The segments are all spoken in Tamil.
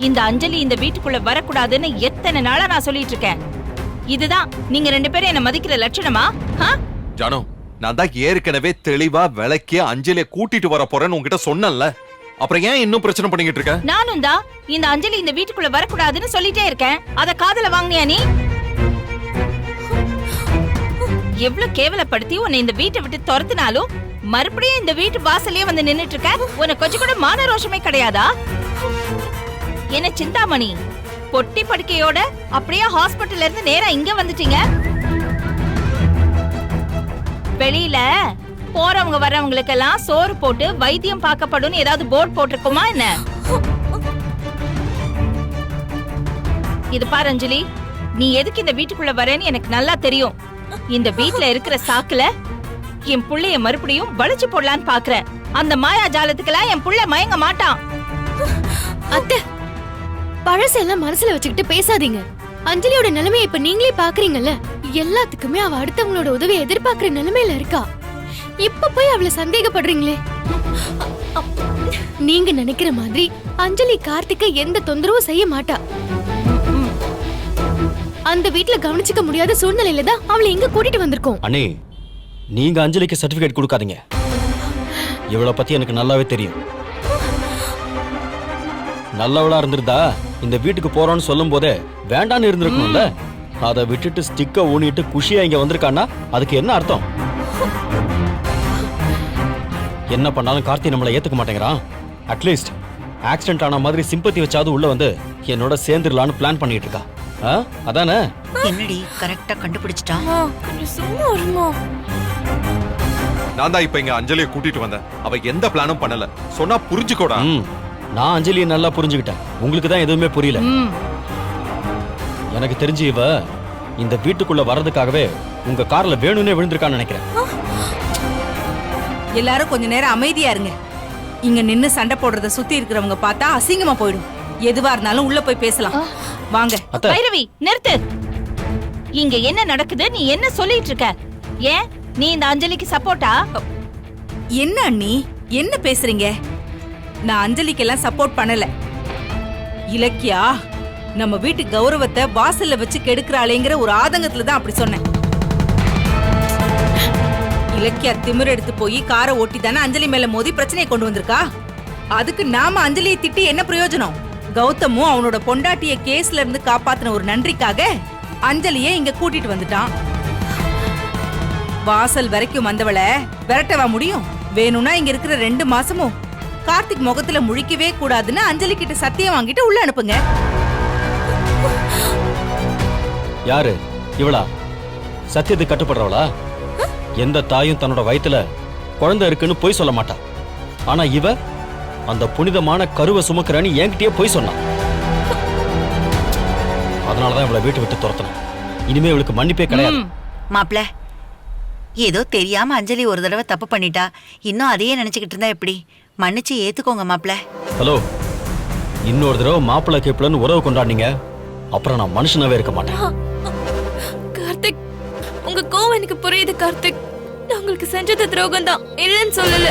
இந்த அஞ்சலி இந்த வீட்டுக்குள்ள வரக்கூடாதுன்னு எத்தனை நாளா நான் சொல்லிட்டு இருக்கேன். இதுதான் நீங்க 2 பேரும் என்ன மதிக்கிற லட்சணமா? ஜானு, நான் தான் ஏற்கனவே தெளிவா விளக்கி அஞ்சலியை கூட்டிட்டு வர போறேன்னு உங்ககிட்ட சொன்னேன்ல. அப்புறம் ஏன் இன்னும் பிரச்சனை பண்ணிக்கிட்டு இருக்க? நானும் தான் இந்த அஞ்சலி இந்த வீட்டுக்குள்ள வரக்கூடாதுன்னு சொல்லிட்டே இருக்கேன். அத காதுல வாங்குனியா நீ? எவ்வளவு கேவலப்படுத்தி உன்னை இந்த வீட்டை விட்டு துரத்தினாலும் மறுபடியும் இந்த வீட்டு வாசலே வந்து நின்னுட்டு இருக்க. உனக்கு கொஞ்சம் கூட மான ரோஷமே கிடையாதா? என்ன சிந்தாமணி, பொட்டி படுக்கையோட அப்படியே ஹாஸ்பிட்டல்ல இருந்து நேரா இங்க வந்துட்டீங்க? வெளியில போறவங்க வரவங்களுக்கெல்லாம் சோறு போட்டு வைத்தியம் பார்க்கப்படும் ஏதாவது போர்டு போட்டிருக்குமா என்ன? இது பாரு அஞ்சலி, நீ எதுக்கு இந்த வீட்டுக்குள்ள வரேன்னு எனக்கு நல்லா தெரியும். இந்த வீட்ல இருக்கிற சாக்குல என் புள்ளைய மறுபடியும் வலிச்சு போடலான்னு பாக்குற. அந்த மாயா ஜாலத்துக்கெல்லாம் என் புள்ள மயங்க மாட்டான். அத்தை, பழசெல்லாம் மனசுல வச்சுக்கிட்டு பேசாதீங்க. அஞ்சலியோட நிலைமையை இப்ப நீங்களே பாக்குறீங்கல்ல. எல்லாத்துக்குமே அவ அடுத்தவங்களோட உதவியை எதிர்பார்க்கிற நிலைமையில இருக்கா. இப்ப போய் அவளை சந்தேகப்படுறீங்களே. நீங்க நினைக்கிற மாதிரி அஞ்சலி கார்த்திகை எந்த தொந்தரவும் செய்ய மாட்டா. அந்த வீட்ல கவனிச்சுக்க முடியாத சூழ்நிலையில தான் அவளை இங்க கூட்டிட்டு வந்திருக்கோம். அண்ணே, நீங்க அஞ்சலிக்கு சர்டிபிகேட் கொடுக்காதீங்க. இவளை பத்தி எனக்கு நல்லாவே தெரியும். நல்லவளா இருந்திருந்தா இந்த வீட்டுக்கு போறோம்னு சொல்லும் போதே வேண்டான்னு இருந்திருக்கணும்ல. அதை விட்டுட்டு ஸ்டிக்க ஊனிட்டு குஷியா இங்க வந்திருக்கான்னா அதுக்கு என்ன அர்த்தம்? என்ன பண்ணாலும் கார்த்தி நம்மளை ஏத்துக்க மாட்டேங்கிறான். அட்லீஸ்ட் ஆக்சிடென்ட் ஆன மாதிரி சிம்பத்தி வச்சாவது உள்ள வந்து என்னோட சேர்ந்துடலான்னு பிளான் பண்ணிட்டு இருக்கா. அதானே? என்னடி கரெக்டா கண்டுபிடிச்சிட்டான். சும்மா வருமா? நான் தான் இப்ப இங்க அஞ்சலியை கூட்டிட்டு வந்தேன். அவ எந்த பிளானும் பண்ணல. சொன்னா புரிஞ்சுக்கோடா. நான் அஞ்சலியை நல்லா புரிஞ்சுக்கிட்டேன். உங்களுக்கு தான் எதுவுமே புரியல. எனக்கு தெரிஞ்சு இவ இந்த வீட்டுக்குள்ள வர்றதுக்காகவே உங்க கார்ல வேணும்னே விழுந்திருக்கான்னு நினைக்கிறேன். எல்லாரும் கொஞ்ச நேரம் அமைதியா இருங்க. இங்க நின்னு சண்டை போடுறத சுத்தி இருக்கிறவங்க பார்த்தா அசிங்கமா போயிடும். எதுவா இருந்தாலும் உள்ள போய் பேசலாம். வாங்க. பைரவி, நிறுத்து. இங்க என்ன நடக்குது? நீ என்ன சொல்லிட்டு இருக்க? ஏன் நீ இந்த அஞ்சலிக்கு சப்போர்ட்டா? என்ன அண்ணி, என்ன பேசுறீங்க? நான் அஞ்சலிக்கு எல்லாம் சப்போர்ட் பண்ணல. இலக்கியா நம்ம வீட்டு கௌரவத்தை வாசல்ல வச்சு கெடுக்கிறாளேங்கிற ஒரு ஆதங்கத்துல தான் அப்படி சொன்னேன். இலக்கியா திமிர் எடுத்து போய் காரை ஓட்டி தானே அஞ்சலி மேல மோதி பிரச்சனையை கொண்டு வந்திருக்கா. அதுக்கு நாம அஞ்சலியை திட்டி என்ன பிரயோஜனம்? கௌதமும் அவனோட பொண்டாட்டிய கேஸ்ல இருந்து காப்பாத்தின ஒரு நன்றிக்காக அஞ்சலியை இங்க கூட்டிட்டு வந்துட்டான். வாசல் வரைக்கும் வந்தவளை விரட்டவா முடியும்? வேணும்னா இங்க இருக்கிற 2 மாசமும் கார்த்திக் முகத்துல முழிக்கவே கூடாதுன்னு அஞ்சலி கிட்ட சத்தியம் வாங்கிட்டு உள்ள அனுப்புங்க. யாரு இவளா? சத்தியத்துக்கு கட்டுப்படுறவளா? எந்த தாயும் தன்னோட வயித்துல குழந்தை இருக்குன்னு போய் சொல்ல மாட்டா. ஆனா இவ அந்த புனிதமான கருவை சுமக்கிறன்னு என்கிட்டயே போய் சொன்னான். அதனாலதான் இவளை வீட்டு விட்டு துரத்தணும். இனிமே இவளுக்கு மன்னிப்பே கிடையாது. மாப்ள, ஏதோ தெரியாம அஞ்சலி ஒரு தடவை தப்பு பண்ணிட்டா. இன்னும் அதையே நினைச்சுக்கிட்டு இருந்தா எப்படி? மன்னிச்சு ஏத்துக்கோங்க மாப்ள. ஹலோ, இன்னொரு தடவை மாப்பிள்ளை கேப்பிளன்னு உறவு கொண்டாடினீங்க, அப்புறம் நான் மனுஷனாவே இருக்க மாட்டேன். கார்த்திக், உங்க கோவம் எனக்கு புரியுது கார்த்திக். நான் உங்களுக்கு செஞ்சது துரோகம் தான், இல்லைன்னு சொல்லல.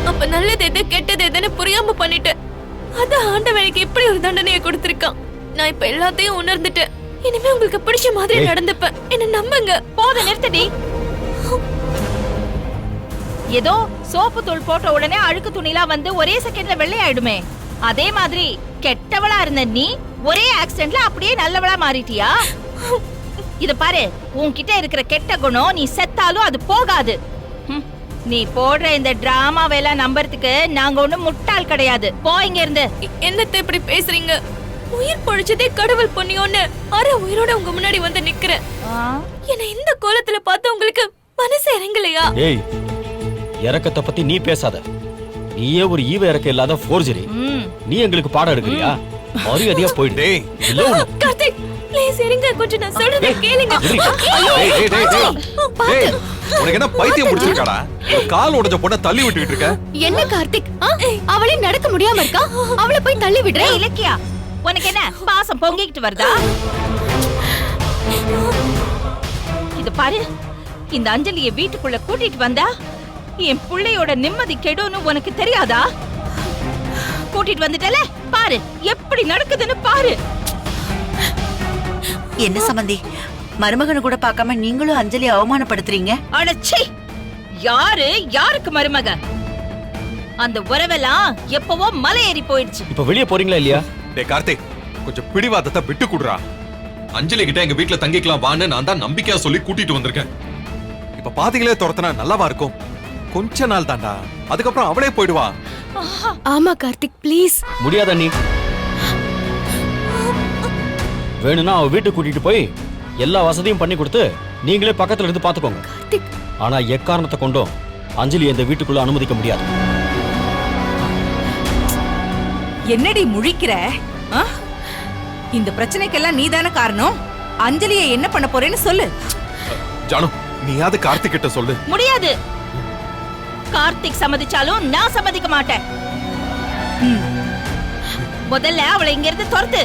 அப்ப நல்லது எது கெட்டது எதுன்னு புரியாம பண்ணிட்டேன். அதான் ஆண்டவனுக்கு இப்படி ஒரு தண்டனையை கொடுத்திருக்கான். நான் இப்ப எல்லாத்தையும் உணர்ந்துட்டேன். இனிமே உங்களுக்கு பிடிச்ச மாதிரி நடந்துப்பேன். என்ன நம்புங்க. போத நிறுத்தடி. ஏதோ சோப்பு தூள் போட்ட உடனே அழுக்கு துணிலாம் வந்து ஒரே செகண்ட்ல வெள்ளை ஆயிடுமே, அதே மாதிரி கெட்டவளா இருந்த நீ ஒரே ஆக்சிடென்ட்ல அப்படியே நல்லவளா மாறிட்டியா? இத பாரு, உன்கிட்ட இருக்கிற கெட்ட குணம் நீ செத்தாலும் அது போகாது. நீ போடுற இந்த டிராமாவெல்லாம் நம்புறதுக்கு நாங்க ஒண்ணும் முட்டாள் கிடையாது. போ இங்க இருந்து. என்னத்தை இப்படி பேசுறீங்க? உயிர் பொழிச்சதே கடவுள் புண்ணியம்னு அரை உயிரோட உங்க முன்னாடி வந்து நிக்கிறேன். என்ன இந்த கோலத்துல பார்த்து உங்களுக்கு மனசு இறங்கலையா? ஏய், இறக்கத்தை பத்தி நீ பேசாத. நீயே ஒரு ஈவ இறக்க இல்லாத ஃபோர்ஜரி. நீ எங்களுக்கு பாடம் எடுக்கிறியா? மரியாதையா போயிடு. கார்த்திக், ப்ளீஸ் இருங்க, கொஞ்சம் நான் சொல்றத கேளுங்க. உனக்கு என்ன பைத்தியம் முடிச்சிருக்காடா? கால் உடைஞ்ச பொண்ண தள்ளி விட்டுட்டு இருக்க. என்ன கார்த்திக், அவளே நடக்க முடியாம இருக்கா, அவளை போய் தள்ளி விடுற? இலக்கியா, உனக்கு என்ன பாசம் பொங்கிட்டு வருதா? இது பாரு, இந்த அஞ்சலிய வீட்டுக்குள்ள கூட்டிட்டு வந்தா என் பிள்ளையோட நிம்மதி கெடுன்னு உனக்கு தெரியாதா? கூட்டிட்டு வந்துட்டல, பாரு எப்படி நடக்குதுன்னு பாரு. என்ன சம்பந்தி, மருமகனை கூட பார்க்காம நீங்களும் அஞ்சலி அவமானப்படுத்துறீங்க. அடச்சே, யாரு யாருக்கு மருமக? அந்த உறவெல்லாம் எப்பவோ மலை ஏறி போயிடுச்சு. இப்ப வெளியே போறீங்களா இல்லையா? டேய் கார்த்திக், கொஞ்சம் பிடிவாதத்தை விட்டு குடுறா. அஞ்சலி கிட்ட எங்க வீட்ல தங்கிக்கலாம் வான்னு நான் தான் நம்பிக்கையா சொல்லி கூட்டிட்டு வந்திருக்கேன். இப்ப பாதிகளே துரத்துனா நல்லாவா இருக்கும்? கொஞ்ச நாள் தாண்டா, அதுக்கப்புறம் அவளே போயிடுவா. ஆமா கார்த்திக் ப்ளீஸ். முடியாத நீ. வேணும்னா அவ வீட்டுக்கு கூட்டிட்டு போய் எல்லா வசதியும் பண்ணி கொடுத்து நீங்களே பக்கத்துல இருந்து பாத்துக்கோங்க. கார்த்திக் ஆனா எக்காரணத்தை கொண்டும் அஞ்சலி இந்த வீட்டுக்குள்ள அனுமதிக்க முடியாது. என்னடி முழிக்கிற? ஆ? இந்த பிரச்சனைக்கெல்லாம் நீதானே காரணம். அஞ்சலியை என்ன பண்ண போறேன்னு சொல்லு. ஜானு, நீயாவது கார்த்திக் கிட்ட சொல்லு. முடியாது. கார்த்திக் சம்மதிச்சாலும் நான் சம்மதிக்க மாட்டேன். முதல்ல அவளை இங்க இருந்து துரத்து.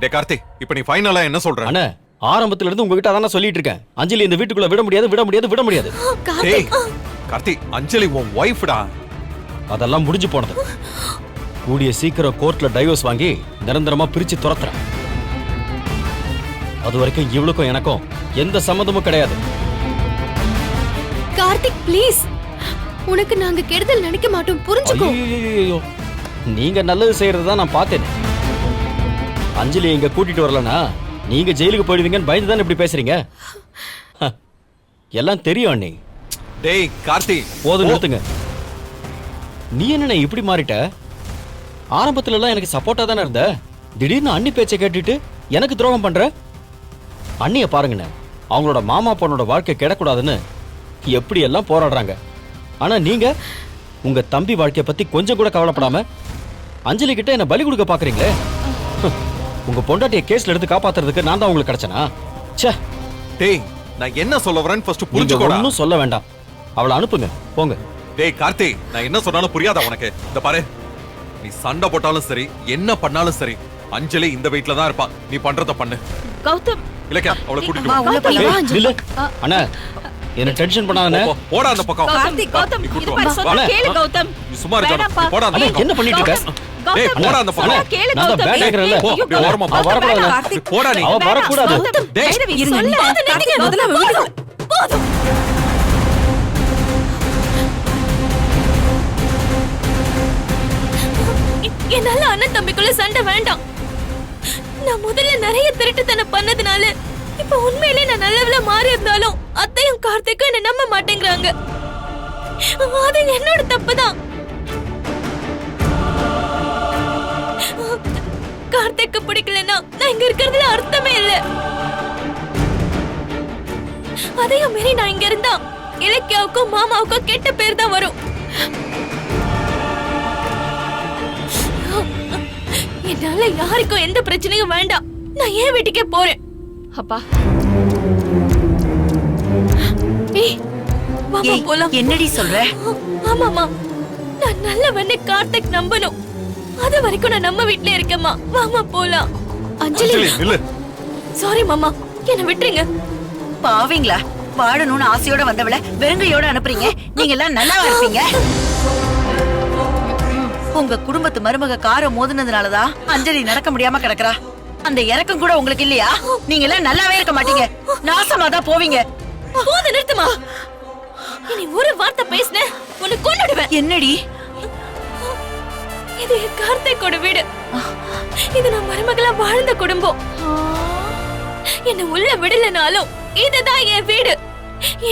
டேய் கார்த்திக், இப்ப நீ ஃபைனலா என்ன சொல்ற? அண்ணா, ஆரம்பத்துல இருந்து உங்ககிட்ட அதான் சொல்லிட்டு இருக்கேன். அஞ்சலி இந்த வீட்டுக்குள்ள விட முடியாது, விட முடியாது, விட முடியாது. டேய் கார்த்திக், அஞ்சலி உன் ஒய்ஃப்டா. அதெல்லாம் முடிஞ்சு போனது. கூடிய சீக்கிரம் கோர்ட்ல டைவர்ஸ் வாங்கி நிரந்தரமா பிரிச்சு துரத்துறேன். அது வரைக்கும் இவளுக்கும் எனக்கும் எந்த சம்மந்தமும் கிடையாது. கார்த்திக் ப்ளீஸ். உனக்கு நாங்க கெடுதல் நினைக்க மாட்டோம், புரிஞ்சுக்கோ. ஐயோ, நீங்க நல்லது செய்யறத நான் பார்த்தேன். அஞ்சலி இங்க கூட்டிட்டு வரலனா நீங்க ஜெயிலுக்கு போயிடுவீங்கன்னு பயந்து தான் இப்படி பேசுறீங்க. எல்லாம் தெரியும் அண்ணி. டேய் கார்த்திக், போதும் நிறுத்துங்க. நீ என்ன இப்படி மாறிட்ட? ஆரம்பத்துல எல்லாம் எனக்கு சப்போர்ட்டா தானே இருந்த. திடீர்னு அண்ணி பேச்சை கேட்டுட்டு எனக்கு துரோகம் பண்ற. அண்ணிய பாருங்கண்ணே, அவங்களோட மாமா பொண்ணோட வாழ்க்கை கெடக்கூடாதுன்னு எப்படி எல்லாம் போராடுறாங்க. ஆனா நீங்க உங்க தம்பி வாழ்க்கைய பத்தி கொஞ்சம் கூட கவலைப்படாம அஞ்சலி கிட்ட என்ன பலி கொடுக்க பாக்குறீங்களே. உங்க பொண்டாட்டிய கேஸ்ல எடுத்து காப்பாத்துறதுக்கு நான் தான் உங்களுக்கு கிடைச்சனா? ச்சே. டேய், நான் என்ன சொல்ல வரேன்னு ஃபர்ஸ்ட் நீங்க புரிஞ்சுக்கோடா. ஒண்ணும் சொல்ல வேண்டாம். அவளை அனுப்புங்க, போங்க. டேய் கார்த்திக், நான் என்ன சொன்னாலும் புரியாதா உனக்கு? இந்த பாரு, நீ சண்டை போட்டாலும் சரி, என்ன பண்ணாலும் சரி, அஞ்சலி இந்த வீட்ல தான் இருப்பா. நீ பண்றத பண்ணு. கௌதம், இல்லக்கா, அவளை கூட்டிட்டு வா, வா. உள்ள போலாம். ஏய், நில்லு. அண்ணா, என்ன டென்ஷன் பண்ணாதே. போ, போடா அந்த பக்கம். கௌதம், கௌதம், நீ இது கூட்டிட்டு பாரு, வா. சொன்னா வா. கேளு கௌதம். நீ சும்மா இரு ஜானு. வேணாம்ப்பா. நீ போடா அந்த அண்ணா, பக்கம். என்ன பண்ணிட்டு இருக்க? கௌதம், டேய், போடா அந்த பக்கம். சொன்னா கேளு நான் தான் கௌதம். பேட் கேக்குறேன்ல. போ, அப்படியே ஓரமா போ. அவ வரக்கூடாது. கார்த்திக், நீ போடா நீ. அவ வரக்கூடாது. கௌதம், டேய், பைரவி, இருங்க சொல்லு. நீ. கார்த்திக், முதல்ல அவன் வீட்டுக்கு வா. போதும். என்னால அண்ணன் தம்பிக்குள்ள சண்டை வேண்டாம். நான் முதல்ல நிறைய திருட்டுத்தனம் பண்ணதுனால இப்ப உண்மையிலே நான் நல்லவளா மாறி இருந்தாலும் அத்தையும் கார்த்திக்கும் என்ன நம்ப மாட்டேங்கிறாங்க. அது என்னோட தப்புதான். கார்த்திக்கு பிடிக்கலன்னா நான் இங்க இருக்கிறதுல அர்த்தமே இல்ல. அதையும் மீறி நான் இங்க இருந்தா இலக்கியாவுக்கும் மாமாவுக்கும் கெட்ட பேர் தான் வரும். என்னால யாருக்கும் எந்த பிரச்சனையும் வேண்டாம். நான் ஏன் வீட்டுக்கே போறேன். அப்பா, ஏய், வாமா ஏய், போலாம். என்னடி சொல்ற? ஆமாமா, நான் நல்லவன்னு கார்த்திக் நம்பணும். அது வரைக்கும் நான் நம்ம வீட்ல இருக்கேம்மா. வாமா போலாம். அஞ்சலி, அஞ்சலி நில்லு. சாரி மாமா, என்ன விட்டுருங்க. பாவீங்களா? வாழணும்னு ஆசையோட வந்தவள வெறுங்கையோட அனுப்புறீங்க. நீங்க எல்லாம் நல்லாவா இருப்பீங்க? உங்க குடும்பத்து மருமக காரை மோதினதுனாலதான் அஞ்சலி நடக்க முடியாம கிடக்குறா. அந்த இறக்கம் கூட உங்களுக்கு இல்லையா? நீங்க எல்லாம் நல்லாவே இருக்க மாட்டீங்க. நாசமா தான் போவீங்க. போது நிறுத்துமா. இனி ஒரு வார்த்தை பேசுன உன்னை கொன்னுடுவேன். என்னடி? இது கார்த்திக்கோட வீடு. இது நான் மருமகளா வாழ்ந்த குடும்பம். என்ன உள்ள விடலனாலும் இதுதான் என் வீடு.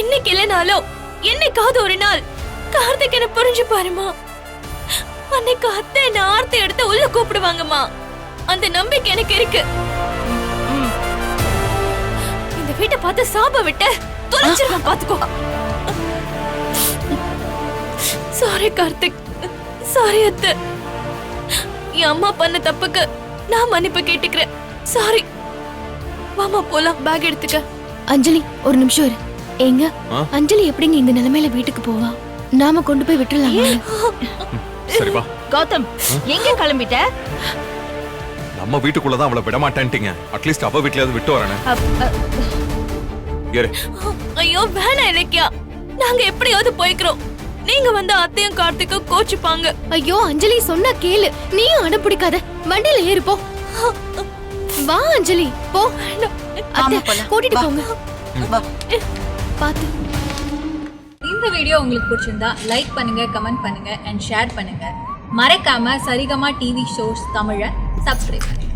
என்னைக்கு இல்லைனாலும் என்னைக்காவது ஒரு நாள் கார்த்திக் என்ன புரிஞ்சு பாருமா. அன்னைக்கு அத்தை என்ன ஆர்த்தி எடுத்து உள்ள கூப்பிடுவாங்கம்மா. அந்த நம்பிக்கை எனக்கு இருக்கு. இந்த வீட்டை பார்த்து சாப விட்டு தொலைச்சிருவேன், பாத்துக்கோ. சாரி கார்த்திக், சாரி அத்தை. என் அம்மா பண்ண தப்புக்கு நான் மன்னிப்பு கேட்டுக்கிறேன். சாரி. வாமா போலாம், பேக் எடுத்துக்க. அஞ்சலி ஒரு நிமிஷம் இரு. எங்க அஞ்சலி எப்படிங்க இந்த நிலைமையில வீட்டுக்கு போவா? நாம கொண்டு போய் விட்டுறலாம். சரி வா. கௌதம், எங்க கிளம்பிட்ட? நம்ம வீட்டுக்குள்ளதான் அவளை விட மாட்டேன்ட்டீங்க. அட்லீஸ்ட் அவ வீட்லயாவது விட்டு வரேன். ஏறு. ஐயோ வேணாம் இலக்கியா, நாங்க எப்படியாவது போய்க்கிறோம். நீங்க வந்து அத்தையும் கார்த்திக்கும் கோச்சுப்பாங்க. ஐயோ அஞ்சலி சொன்னா கேளு, நீயும் அடம் பிடிக்காத, வண்டியில ஏறு போ. வா அஞ்சலி போ. ஆமா, போலாம். கூட்டிட்டு வா. போங்க. வா. பாத்து. இந்த வீடியோ உங்களுக்கு பிடிச்சிருந்தா லைக் பண்ணுங்க, கமெண்ட் பண்ணுங்க அண்ட் ஷேர் பண்ணுங்க. மறக்காம சரிகமா டிவி ஷோஸ் தமிழை சப்ஸ்கிரைப் பண்ணுங்க.